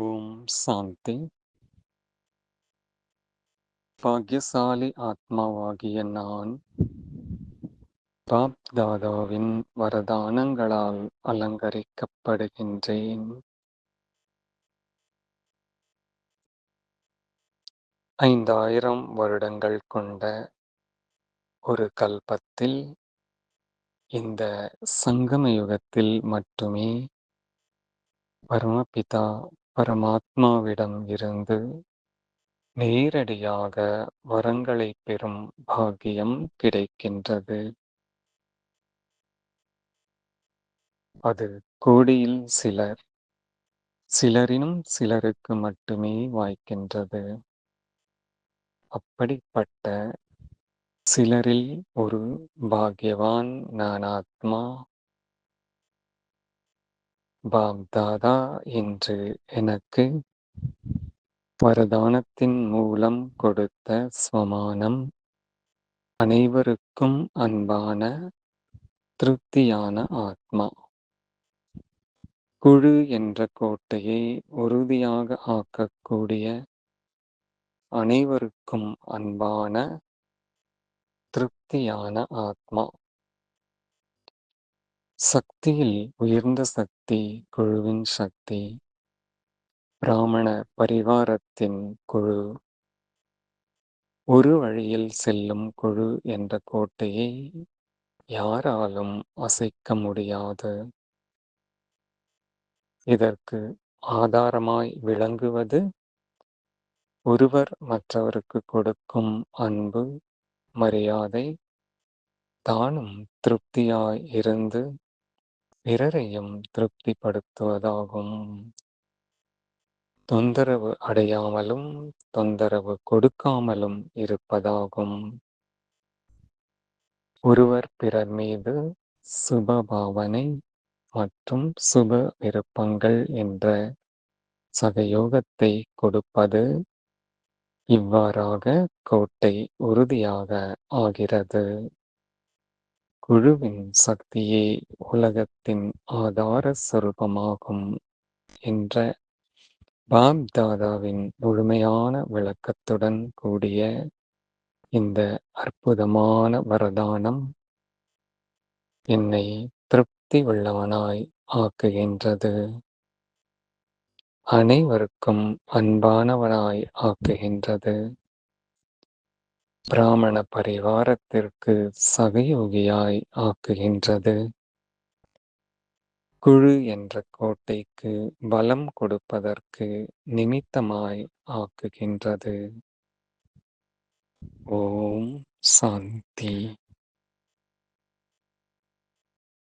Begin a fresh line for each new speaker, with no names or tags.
ஓம் சாந்தி. பாக்கியசாலி ஆத்மாவாகிய நான் பாப் தாதாவின் வரதானங்களால் அலங்கரிக்கப்படுகின்றேன். 5000 வருடங்கள் கொண்ட ஒரு கல்பத்தில் இந்த சங்கம யுகத்தில் மட்டுமே பரமபிதா பரமாத்மாவிடம் இருந்து நேரடியாக வரங்களை பெறும் பாக்கியம் கிடைக்கின்றது. அது கோடியில் சிலர், சிலரினும் சிலருக்கு மட்டுமே வாய்க்கின்றது. அப்படிப்பட்ட சிலரில் ஒரு பாக்யவான் நான் ஆத்மா பாப் தாதா என்று எனக்கு வரதானத்தின் மூலம் கொடுத்த ஸ்வமானம் அனைவருக்கும் அன்பான திருப்தியான ஆத்மா. குழு என்ற கோட்டையை உறுதியாக ஆக்கக்கூடிய அனைவருக்கும் அன்பான திருப்தியான ஆத்மா. சக்தியில் உயர்ந்த சக்தி குழுவின் சக்தி. பிராமண பரிவாரத்தின் குழு. ஒரு வழியில் செல்லும் குழு என்ற கோட்டையை யாராலும் அசைக்க முடியாது. இதற்கு ஆதாரமாய் விளங்குவது ஒருவர் மற்றவருக்கு கொடுக்கும் அன்பு, மரியாதை, தானும் திருப்தியாய் இருந்து பிறரையும் திருப்திப்படுத்துவதாகும். தொந்தரவு அடையாமலும் தொந்தரவு கொடுக்காமலும் இருப்பதாகும். ஒருவர் பிறர் மீது சுப பாவனை மற்றும் சுப விருப்பங்கள் என்ற சகயோகத்தை கொடுப்பது. இவ்வாறாக கோட்டை உறுதியாக ஆகிறது. குழுவின் சக்தியே உலகத்தின் ஆதார சொரூபமாகும் என்ற பாப் தாதாவின் முழுமையான விளக்கத்துடன் கூடிய இந்த அற்புதமான வரதானம் என்னை திருப்தி உள்ளவனாய் ஆக்குகின்றது. அனைவருக்கும் அன்பானவனாய் ஆக்குகின்றது. பிராமண பரிவாரத்திற்கு சகயோகியாய் ஆக்குகின்றது. குழு என்ற கோட்டைக்கு பலம் கொடுப்பதற்கு நிமித்தமாய் ஆக்குகின்றது. ஓம் சாந்தி.